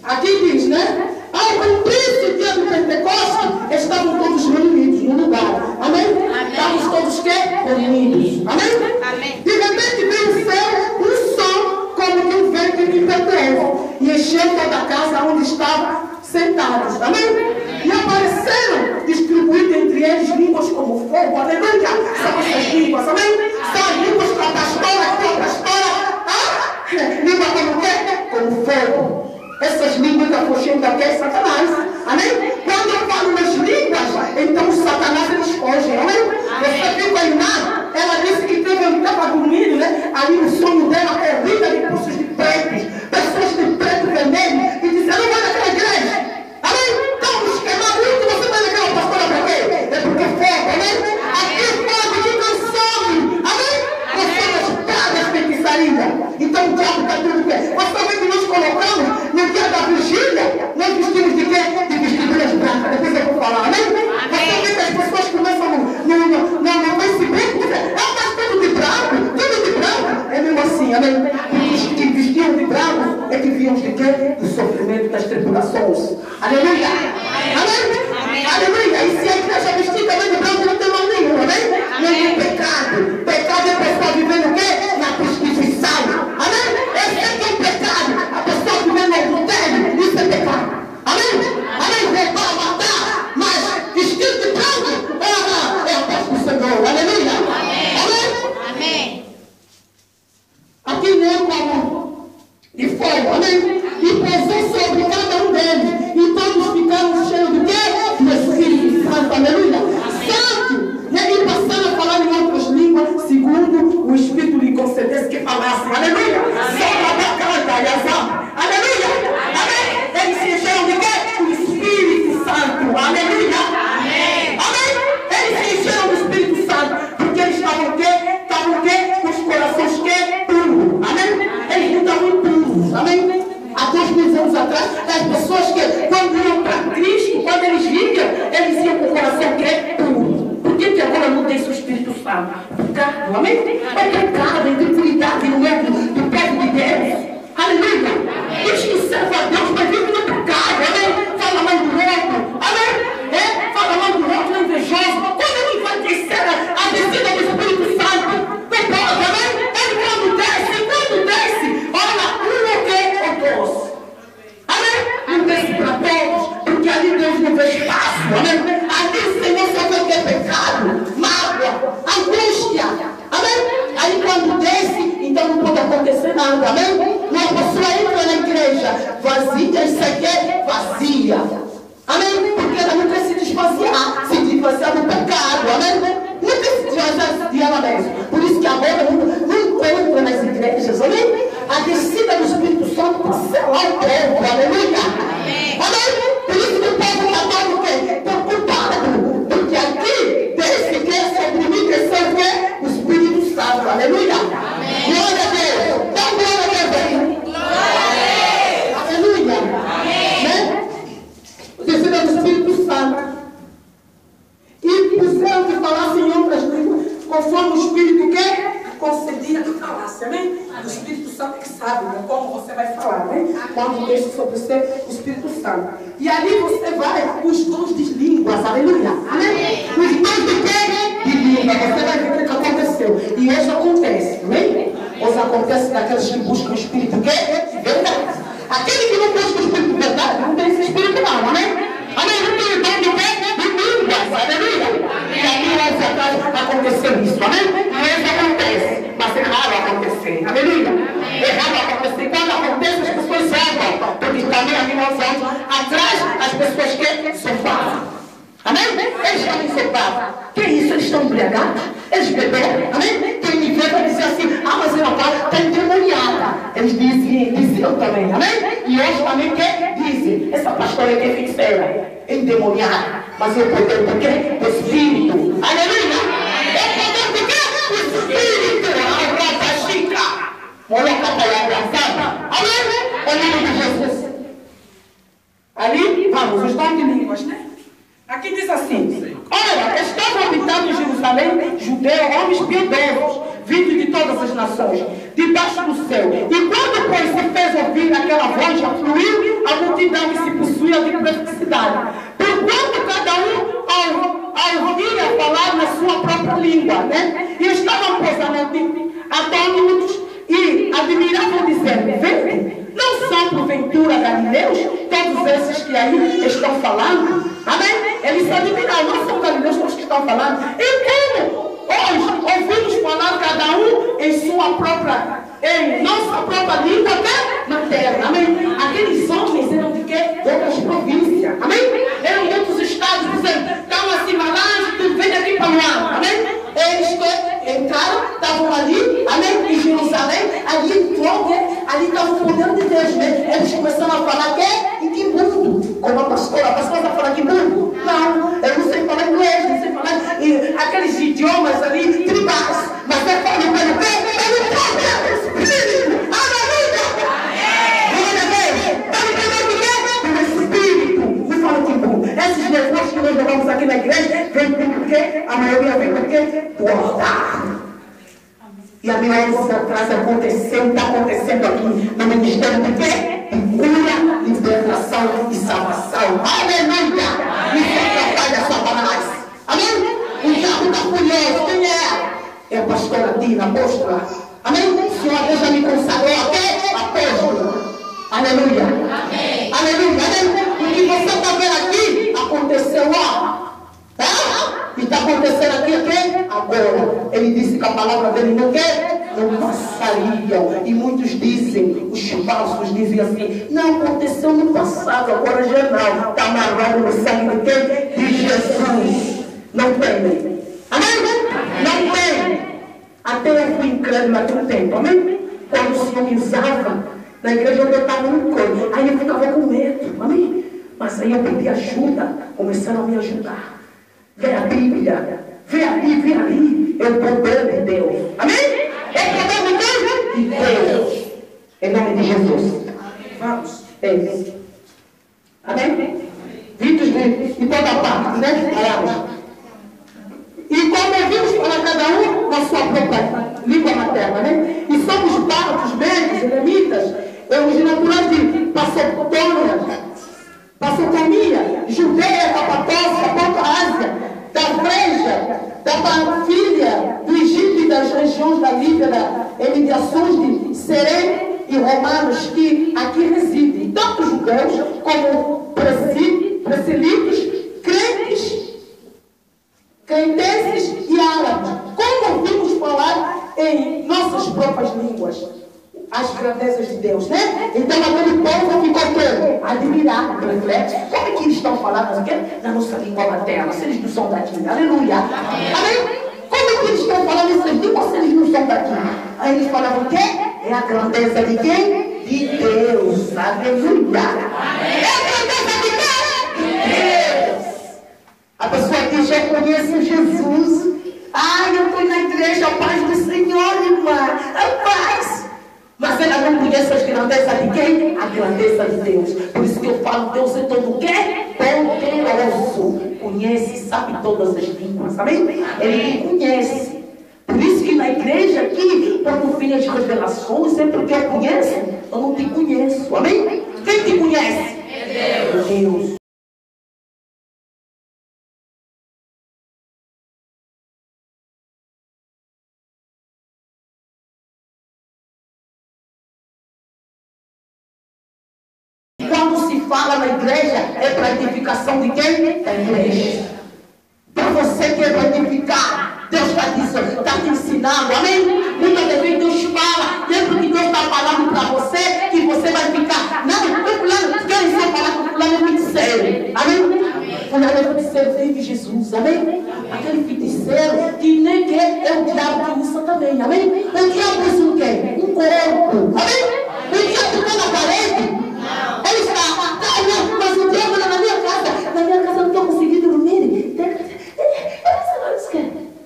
Aqui diz, né? Ao cumprir-se o dia do Pentecostes, estavam todos reunidos no lugar. Amém? Estávamos todos que? Reunidos. Amém? De repente veio o céu, um som como que um vento que penetrou e encheu toda a casa onde estavam sentados. Amém? E apareceram distribuídas entre eles línguas como fogo. Aleluia! São essas línguas. Amém? São as línguas para a pastora, língua como o quê? Como fogo. Essas línguas da coxinha daqui é Satanás. Amém? Quando eu falo nas línguas, então o Satanás eles fogem. Amém? Você fica iluminado. Ela disse que estava dormindo, né? Ali no sonho dela, corrida de pulsos de pretos, pessoas de preto vermelho, e dizendo: eu não vou naquela igreja. Amém? Então, nos queimar muito, você vai naquela pastora para quê? É porque fogo. Amém? Aqui fogo que consome. Amém? Consome as pragas, feitiçaria. Então o diabo está tudo bem. Você vê que nós colocamos no dia da vigília, nós vestimos de quê? De vestiduras brancas. Depois eu vou falar, amém? Você vê que as pessoas começam no Facebook, tudo de branco, é mesmo assim, amém? Os que vestiam de branco é que viam de quê? Do sofrimento, das tribulações. Aleluia! Amém? Aleluia! E se a igreja vestir também de branco, não tem mal nenhum, amém? Não tem pecado. Pecado é a pessoa vivendo o quê? Na prostituição. Amém? Esse é que é o pecado. A pessoa vivendo no adultério, isso é pecado. Amém? Amém? Roubar, matar, mas vestido de branco é a paz do Senhor. Aleluia? Amém? Aqui nem como de fogo, amém? E pousou sobre cada um deles. E todos ficaram cheios de quê? Do Espírito Santo. Aleluia? Santo! E passaram a falar em outras línguas, segundo o Espírito lhe concedesse que falassem. Aleluia! Aleluia! Amém? Eles se encheram de quê? Do Espírito Santo. Aleluia! Amém? Eles se encheram do Espírito Santo. Porque eles estavam o quê? Estavam o quê? Com os corações quê? Puros. Amém? Eles não estavam impuros. Amém? Há 2000 anos atrás, as pessoas que, quando iam para Cristo, quando eles vinham, eles iam com o coração quê? Puro. Por que agora não tem seu Espírito Santo? Pecado, amém? É pecado, é impunidade no meio do povo de Deus. Aleluia! Diz que serve a Deus, mas vive no pecado, amém? Fala mal do outro, amém? Fala mal do outro, é invejoso. Quando ele vai descer a descida do Espírito Santo, não pode, amém? Ele quando desce, olha, um o quê? Ou dois. Amém? Não desce para todos, porque ali Deus não vê espaço, amém? Ali o Senhor só vê o que é pecado, mágoa, angústia, amém? Aí quando desce, então não pode acontecer nada, amém? Uma pessoa entra na igreja vazia, isso aqui é vazia, amém? Porque ela não quer se desvaziar do pecado, amém? Não quer se desvaziar dela mesma. Por isso que agora não entra nas igrejas, amém? A descida do Espírito Santo para selar o povo, aleluia? Amém? Por isso que o povo está dando o quê? Preocupado, porque aqui desce que é sobre mim, desceu o quê? O Espírito Santo, aleluia? Glória a Deus! Dá glória a Deus aí! Aleluia! Né? Descida do Espírito Santo. E puseram que falassem em outras línguas, conforme o Espírito que concedia que falasse, amém? O Espírito Santo que sabe, né, como você vai falar, amém? Quando deixa sobre você o Espírito Santo. E ali você vai, os dons de línguas, aleluia, amém? Os dons de quê? De língua, você vai ver o que aconteceu. E hoje acontece, amém? Hoje acontece daqueles que buscam o Espírito que verdade. Aquele que não busca o Espírito verdade, não tem esse Espírito não, amém? Amém? Não tem o dom de quê? De línguas, aleluia? E aqui hoje atrás aconteceu isso, amém? E hoje acontece, mas é raro acontecer, aleluia? É raro acontecer. Quando acontece, as pessoas erram, porque também aqui nós vamos atrás, as pessoas que sopavam. Amém? Eles estão sopavam. Que isso? Eles estão embriagados? Eles beberam? Amém? Quem me vê vai dizer assim: ah, mas ela está endemoniada. Eles diziam também, amém? E hoje também que dizem: essa pastora aqui é feiticeira, endemoniada. Mas o poder do quê? Do Espírito. Aleluia! É o poder do quê? Do Espírito. A rosa chica. Olha a palavra santa. Amém? O nome de Jesus. Ali, vamos, os dons de línguas, né? Aqui diz assim: olha, estavam habitando em Jerusalém, judeus, homens piedosos, vindos de todas as nações, debaixo do céu. E quando, pois, se fez ouvir aquela voz, fluiu a multidão doutrina de profeticidade. Porquanto cada um ouvia falar na sua própria língua, né? E estavam atônitos e admiravam, dizendo: vede, não são porventura galileus todos esses que aí estão falando? Amém? Eles se admiravam, não são galileus todos que estão falando. E como hoje ouvimos falar cada um em nossa própria língua materna. Amém? Aqueles homens eram de quê? De outras províncias. Amém? Eram de outros estados, dizendo: estão assim, malange, tu vem aqui para lá. Amém? Eles entraram, estavam ali, amém? Em Jerusalém, ali estava o poder de Deus, né? Eles começaram a falar que em Quimbundo, como a pastora está falando Quimbundo? Não, eu não sei falar inglês, não sei falar aqueles idiomas ali, tribais, mas eu falo pelo quê? Pelo poder do Espírito. Aleluia! Glória a Deus! Pelo Espírito. Me fala Quimbundo. Esses negócios que nós levamos aqui na igreja, vem porque a maioria vem porque portar. E a minha atrás aconteceu, está acontecendo aqui no ministério de quê? De cura, libertação e salvação. Aleluia! E atrapalha Satanás. Amém? O diabo está furioso. Quem é? É a pastora Dina, apóstola. Amém? O Senhor Deus já me consagrou até apóstola. Aleluia! Amém. Aleluia! Amém? O que você está vendo aqui aconteceu lá. E está acontecendo aqui agora. Ele disse que a palavra dele não passaria. E muitos dizem, os falsos dizem assim: não, aconteceu no passado, agora já não. Está amarrado no sangue de quem? De Jesus. Não tem. Amém? Não tem. Até eu fui incrédulo naquele tempo. Amém? Quando o Senhor me usava na igreja onde eu estava no couro, aí eu ficava com medo. Amém? Mas aí eu pedi ajuda. Começaram a me ajudar. Vê a Bíblia, vê ali, é o poder de Deus. Amém? É o poder de Deus. Em nome de Jesus. Vamos. Amém? Vídeos de toda parte, né? E como vimos falar cada um na sua própria língua materna, né? E somos bárbaros, medos, elamitas, os naturais de Passotomia, Judeia, Capadócia, Ponta Ásia, da Freja, da Panfilha, do Egito e das regiões da Líbia, das imediações de Serene e romanos que aqui residem, tanto judeus como proselitos, crentenses e árabes. Como ouvimos falar em nossas próprias línguas as grandezas de Deus, né? Então aquele povo ficou todo admirado, reflexo. Como é que eles estão falando na nossa língua materna? Se eles não são daqui, aleluia. Amém? Como é que eles estão falando essas línguas se eles não são daqui? Aí eles falavam o quê? É a grandeza de quem? De Deus, aleluia. É a grandeza de quem? De Deus. A pessoa diz: eu conheço Jesus. Ai, eu fui na igreja, a paz do Senhor, irmã, a paz. Mas ela não conhece as grandezas de quem? A grandeza de Deus. Por isso que eu falo: Deus é todo o quê? Poderoso. Conhece e sabe todas as línguas. Amém? Ele me conhece. Por isso que na igreja aqui, quando vem as revelações, é porque eu conheço, eu não te conheço. Amém? Quem te conhece? É Deus. Deus. Fala na igreja, é para edificação de quem? Da igreja. Para você que é para edificar, Deus está te ensinando, amém? Muitas vezes Deus fala, lembra que Deus está falando para você, que você vai ficar. Não, o fulano, quem só falar com o fulano é feiticeiro, amém? Fulano é feiticeiro, filho de Jesus, amém? Aquele feiticeiro que nem quer, é o diabo que usa também, amém? O diabo usa o quê? Um corpo, amém? O diabo está na parede. Ele está, mas o diabo está na minha casa não estou conseguindo dormir.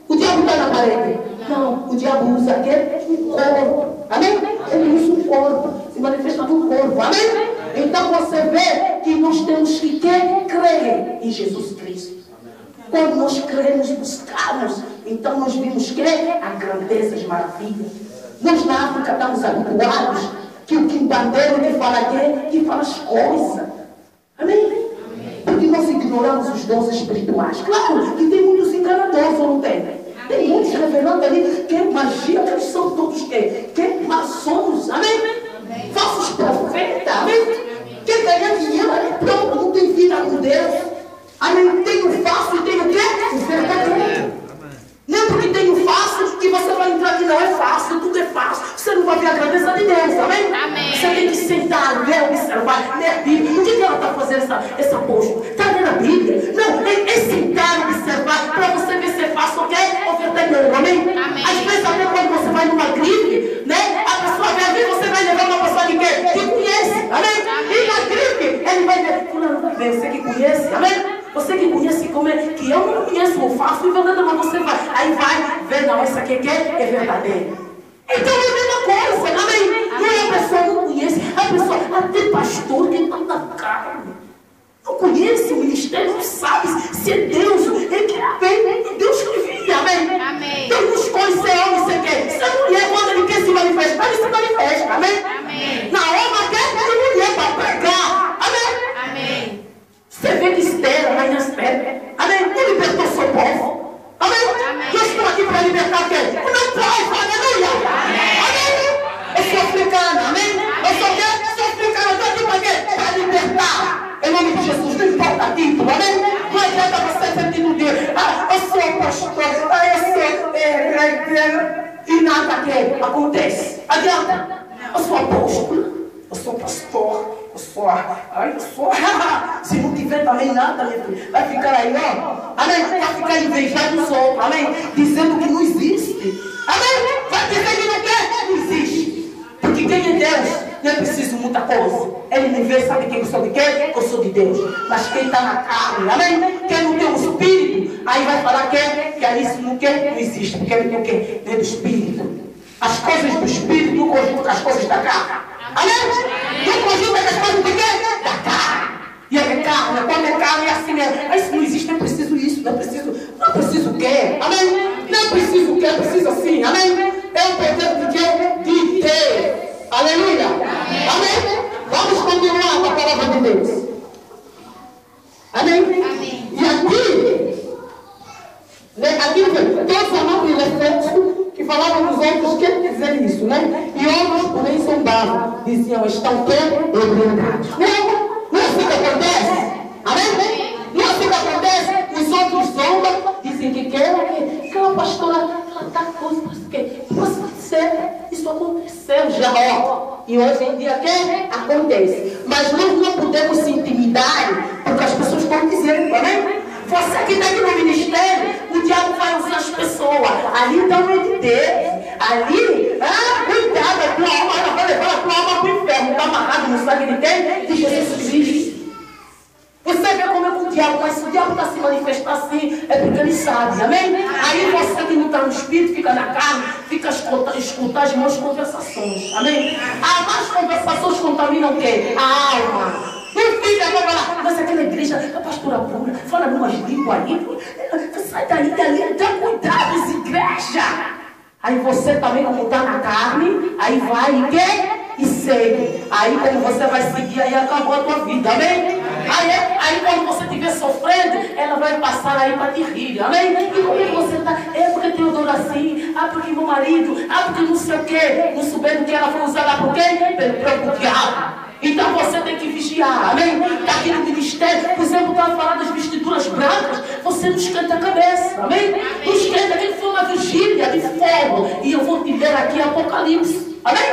O diabo está na parede. Não, o diabo usa um corpo. Amém? Ele usa um corpo, se manifesta no corpo. Amém? Então você vê que nós temos que crer em Jesus Cristo. Quando nós cremos, buscamos, então nós vimos que a grandeza, as maravilhas. Nós na África estamos habituados que o quimbandeiro que fala as coisas. Amém? ignoramos os dons espirituais. Claro que tem muitos enganadores, ou não tem? Tem muitos revelando ali que magia, que eles são todos que maçons, amém? Falsos profetas, amém? Quer ganhar dinheiro, ali pronto, não tem vida com Deus. Amém? Tem o fácil e tem o quê? O verdadeiro. Não é porque tem o fácil que você vai entrar aqui, não é fácil, tudo é fácil. Você não vai ver a grandeza de Deus, amém? Amém. Você tem que sentar, ler, observar, ler a Bíblia. O que ela está fazendo essa post? Está lendo a Bíblia? Não, é sentar, observar, para você ver se é fácil, ok? Ou verdadeiro, amém? Amém. Às vezes até quando você vai numa gripe, né? A pessoa vem ali, você vai levar uma pessoa de quê? Que conhece, amém? E na gripe, ele vai ver, fulano vai ver, você que conhece, amém? Você que conhece como é, que eu não conheço, eu faço e verdadeiro, mas você vai, aí vai ver, não, essa aqui é verdadeira. Então é a mesma coisa, amém? Não é a pessoa não conhece, a pessoa, até pastor que está na carne, não conhece o ministério, não sabe se é Deus, ele quer ver, Deus que vive, amém? Amém. Deus não escolhe ser homem, ser quem? Ser mulher, quando ele quer se manifestar, ele se manifesta, amém? Amém. Na alma quer ser mulher para pregar, amém? Amém. Você vê que Esther, rainha Esther, amém? Não libertou seu povo, amém? Amém. Eu estou aqui para libertar quem? O meu povo, aleluia! Amém? Eu sou africana, amém? Eu sou quê? Eu sou africana, eu estou aqui para quê? Para libertar. Em nome de Jesus, não importa título, amém? Não adianta você ser título de, eu sou pastor, eu sou, e nada que acontece. Adianta? Eu sou apóstolo, eu sou pastor. Se não tiver também nada, meu filho, vai ficar aí, ó. Amém? Vai ficar invejando os outros, amém? Dizendo que não existe. Amém? Vai dizer que não quer, não existe. Porque quem é Deus, não é preciso muita coisa. Ele me vê, sabe quem eu sou de quem? Eu sou de Deus. Mas quem está na carne, amém? Quem não tem o espírito, aí vai falar que ali isso não quer, não existe. Porque ele não quer, nem do espírito. As coisas do espírito não conjuntam com as coisas da carne. Amém? Não conjunta com as coisas de quê? Da carne. E é carne, quando é carne é assim mesmo. Mas isso não existe, não é preciso isso, não é preciso o quê? Amém? Não é preciso o quê? É preciso assim, amém? É o poder de quê? De Deus. Aleluia. Amém? Vamos continuar com a palavra de Deus. Amém? Amém. E aqui todos amavam o efeito que falavam dos outros que dizer isso, né? E outros, porém, zombavam. Diziam, estão quê? Embriagados. Não é assim que acontece? Amém? Não é assim que acontece? Os outros zombam, dizem que aquela pastora, ela está coisa, pode ser, isso aconteceu já, ó. E hoje em dia, que acontece? Mas nós não podemos se intimidar, porque as pessoas estão dizendo, amém? Você que está aqui no ministério, o diabo vai usar as pessoas. Ali está o meio de Deus. Ali, cuidado, a tua alma, ela vai levar a tua alma para o inferno. Está amarrado no sangue de quem? De Jesus Cristo. Você vê como é que o diabo, mas se o diabo está se manifestar assim, é porque ele sabe, amém? Aí você que não está no espírito, fica na carne, fica a escutar as más conversações, amém? As más conversações contaminam o quê? A alma. Não fica para falar, mas aquela igreja, a pastora pura, fala umas línguas ali, sai dali, dá cuidado, igreja. Aí você também, como está na carne, aí vai e quer e segue. Aí como você vai seguir, aí acabou a tua vida, amém? Aí quando você estiver sofrendo, ela vai passar aí para te rir, amém? E como é que você está? É porque tem odor assim, porque meu marido, porque não sei o quê, não sabendo que ela foi usada por quem? Pelo próprio diabo. Então você tem que vigiar, amém? Está aqui no ministério, por exemplo, estava falando das vestiduras brancas, você não esquenta a cabeça, amém? Não esquenta, aquilo foi uma vigília de fogo. E eu vou te ler aqui Apocalipse, amém?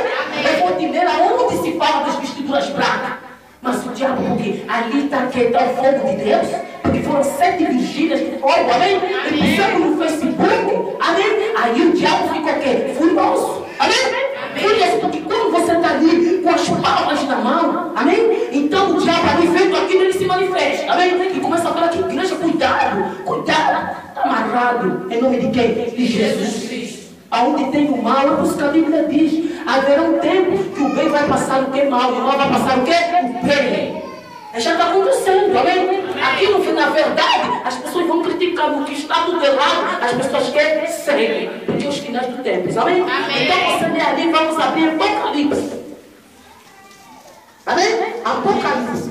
Eu vou te ler aonde se fala das vestiduras brancas. Mas o diabo, porque ali está o fogo de Deus, porque foram 7 vigílias de fogo, amém? E pusemos no Facebook, amém? Aí o diabo ficou o quê? Furioso, amém? Furioso, porque quando você está ali com as palmas na mão, amém? Então o diabo ali vendo aquilo, ele se manifesta, amém? E começa a falar que igreja, cuidado, está amarrado, em nome de quem? De Jesus Cristo. Aonde tem o mal, é por isso que a Bíblia diz, haverá um tempo que o bem vai passar o que mal, e o mal vai passar o que? O bem. Já está acontecendo, amém? Aqui na verdade, as pessoas vão criticar no que está do teu lado, as pessoas querem seguem, porque os finais do tempo, amém? Então você lê ali, vamos abrir Apocalipse. Amém? Apocalipse.